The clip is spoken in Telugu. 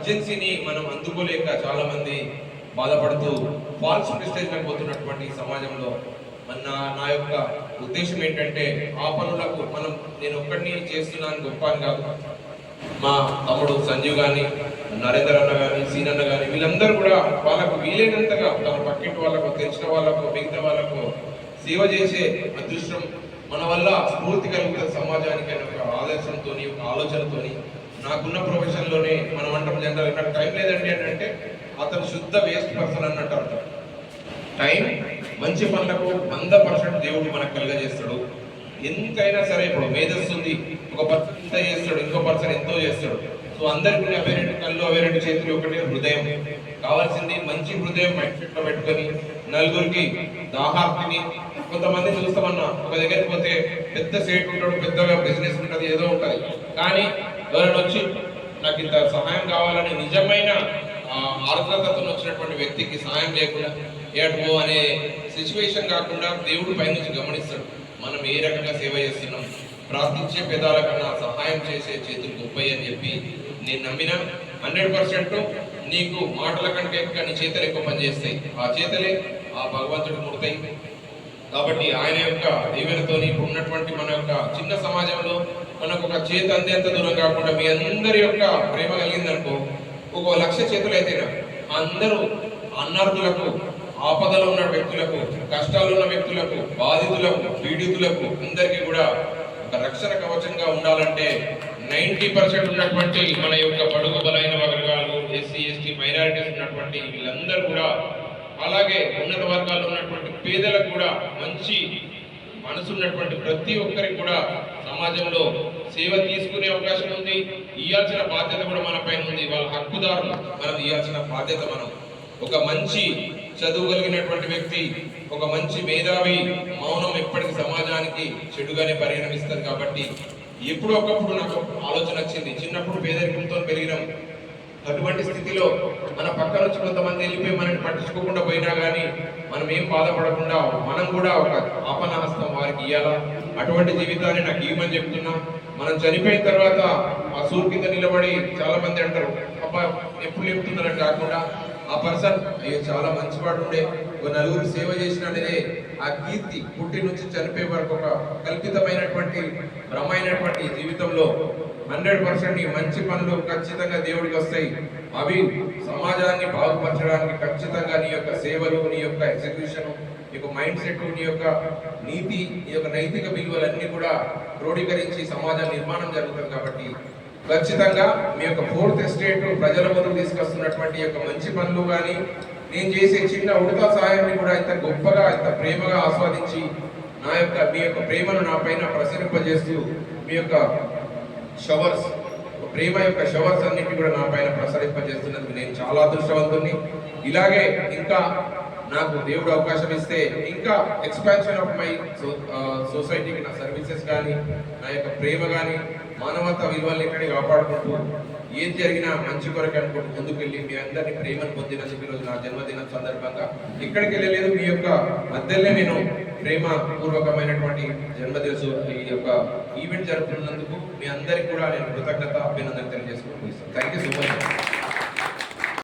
అర్జెన్సీని మనం అందుకోలేక చాలా మంది బాధపడుతూ ఫాల్స్ ప్రెస్టేజ్లకు పోతున్నటువంటి సమాజంలో నా యొక్క ఉద్దేశం ఏంటంటే ఆ పనులకు నేను ఒక్కడిని చేస్తున్నాను గొప్ప అని కాదు. మా తమ్ముడు సంజీవ్ కానీ, నరేందర్ అన్న కానీ, సీన్ అన్న కానీ, వీళ్ళందరూ కూడా వాళ్ళకు వీలైనంతగా తమ పక్కింటి వాళ్ళకు, తెలిసిన వాళ్ళకు, మిగతా వాళ్ళకు సేవ చేసే అదృష్టం మన వల్ల స్ఫూర్తి కలుగుతుంది సమాజానికి అనే ఒక ఆదర్శంతో, ఒక ఆలోచనతో నాకున్న ప్రొఫెషన్లోనే మనం అంటాం జనరల్ నాకు టైం లేదండి అని అంటే అతను శుద్ధ వేస్ట్ పర్సన్ అన్నట్టు అర్థం. టైం మంచి పనులకు 100% దేవుడు మనకు కలుగజేస్తాడు. ఎంతైనా సరే ఇప్పుడు మేధస్సు ఉంది, ఒక పర్సన్ ఇంత చేస్తాడు, ఇంకో పర్సన్ ఎంతో చేస్తాడు. సో అందరికీ అవే రెండు కళ్ళు, అవే రెండు చేతులు, ఒకటే హృదయం కావాల్సింది. మంచి హృదయం మైండ్ సెట్ లో పెట్టుకొని నలుగురికి దాహార్తిని, కొంతమంది చూస్తామన్నా ఒక దగ్గరికి పోతే పెద్ద సేట్ ఉంటాడు, పెద్దగా బిజినెస్ ఉంటుంది, ఏదో ఉంటుంది, కానీ ఎవరైనా వచ్చి నాకు ఇంత సహాయం కావాలని నిజమైన ఆర్ద్రతతో వచ్చినటువంటి వ్యక్తికి సహాయం లేకుండా ఏటో అనే సిచ్యువేషన్ కాకుండా దేవుడు పైనుంచి గమనిస్తాడు మనం ఏ రకంగా సేవ చేస్తున్నాం. ప్రార్థించే పెదాల కన్నా సహాయం చేసే చేతులు గొప్పయి అని చెప్పి నేను నమ్మిన 100% నీకు మాటల కంటే నీ చేతలు ఎక్కువ పనిచేస్తాయి. ఆ చేతలే ఆ భగవంతుడు ముడతాయి. కాబట్టి ఆయన యొక్క దీవెనతో ఇప్పుడు ఉన్నటువంటి మన యొక్క చిన్న సమాజంలో మనకు ఒక చేతి అందేంత దూరం కాకుండా మీ అందరి యొక్క ప్రేమ కలిగిందనుకో, ఒక 1,00,000 చేతులు అయితేనా అందరూ అన్నార్థులకు, ఆపదలో ఉన్న వ్యక్తులకు, కష్టాలు ఉన్న వ్యక్తులకు, బాధితులకు, పీడితులకు అందరికీ కూడా ఒక రక్షణ కవచంగా ఉండాలంటే 90% ఉన్నటువంటి మన యొక్క బడుగు బలైన వర్గాలు, ఎస్సీ ఎస్టీ మైనారిటీస్ ఉన్నటువంటి వీళ్ళందరూ కూడా, అలాగే ఉన్నత వర్గాల్లో ఉన్నటువంటి పేదలకు కూడా, మంచి మనసు ఉన్నటువంటి ప్రతి ఒక్కరికి కూడా సమాజంలో సేవ తీసుకునే అవకాశం ఉంది. ఇవ్వాల్సిన బాధ్యత కూడా మన పైన ఉంది. వాళ్ళ హక్కుదారులు మనం ఇవ్వాల్సిన బాధ్యత మనం. ఒక మంచి చదువు కలిగినటువంటి వ్యక్తి, ఒక మంచి మేధావి మౌనం ఎప్పటికీ సమాజానికి చెడుగానే పరిగణిస్తుంది. కాబట్టి ఎప్పుడో ఒకప్పుడు నాకు ఆలోచన వచ్చింది, చిన్నప్పుడు పేదరికంతో పెరిగినాం, అటువంటి స్థితిలో మన పక్క నుంచి కొంతమంది వెళ్ళిపోయి మనని పట్టించుకోకుండా పోయినా కానీ మనం ఏం బాధపడకుండా మనం కూడా ఒక ఆపన్నహస్తం వారికి ఇవ్వాలా. అటువంటి జీవితాన్ని నాకు ఇవ్వమని చెప్తున్నా. మనం చనిపోయిన తర్వాత ఆ సూర్ కింద నిలబడి చాలా మంది అంటారు, అబ్బా ఎప్పుడు చెప్తున్నారని కాకుండా ఆ పర్సన్ అయ్యో చాలా మంచివాడు ఉండే, ఒక నలుగురు సేవ చేసిన అనేది ఆ కీర్తి పుట్టి నుంచి చనిపోయే వరకు ఒక కల్పితమైనటువంటి భ్రమైనటువంటి జీవితంలో 100% ఈ మంచి పనులు ఖచ్చితంగా దేవుడికి వస్తాయి. అవి సమాజాన్ని బాగుపరచడానికి ఖచ్చితంగా నీ యొక్క సేవలు, నీ యొక్క ఎగ్జిక్యూషన్, నీ యొక్క మైండ్ సెట్, నీ యొక్క నీతి, నీ యొక్క నైతిక విలువలన్నీ కూడా క్రోడీకరించి సమాజ నిర్మాణం జరుగుతుంది. కాబట్టి ఖచ్చితంగా మీ యొక్క 4th ఎస్టేట్ ప్రజల ముందుకు తీసుకొస్తున్నటువంటి యొక్క మంచి పనులు కానీ, నేను చేసే చిన్న ఉడతా సహాయాన్ని కూడా ఇంత గొప్పగా, ఇంత ప్రేమగా ఆస్వాదించి మీ యొక్క ప్రేమను నా పైన ప్రసరింపజేస్తూ మీ యొక్క షవర్స్, ప్రేమ యొక్క షవర్స్ అన్నిటి కూడా నా పైన ప్రసరింపజేస్తున్నందుకు నేను చాలా అదృష్టవంతుని. ఇలాగే ఇంకా నాకు దేవుడు అవకాశం ఇస్తే ఇంకా ఎక్స్పాన్షన్ ఆఫ్ మై సొసైటీకి నా సర్వీసెస్ కానీ, నా యొక్క ప్రేమ కానీ, మానవతా విలువలు ఎక్కడికి కాపాడుకుంటూ ఏది జరిగినా మంచి కొరకు అనుకుంటూ ముందుకెళ్ళి మీ అందరినీ ప్రేమను పొందినందుకు ఈరోజు నా జన్మదినం సందర్భంగా ఇక్కడికి వెళ్ళలేదు, మీ యొక్క మధ్యలోనే నేను ప్రేమ పూర్వకమైనటువంటి జన్మదిన ఈ యొక్క ఈవెంట్ జరుపుతున్నందుకు మీ అందరికీ కూడా నేను కృతజ్ఞత, అభినందన తెలియజేసుకుంటూ ఇస్తాను. Thank you so much.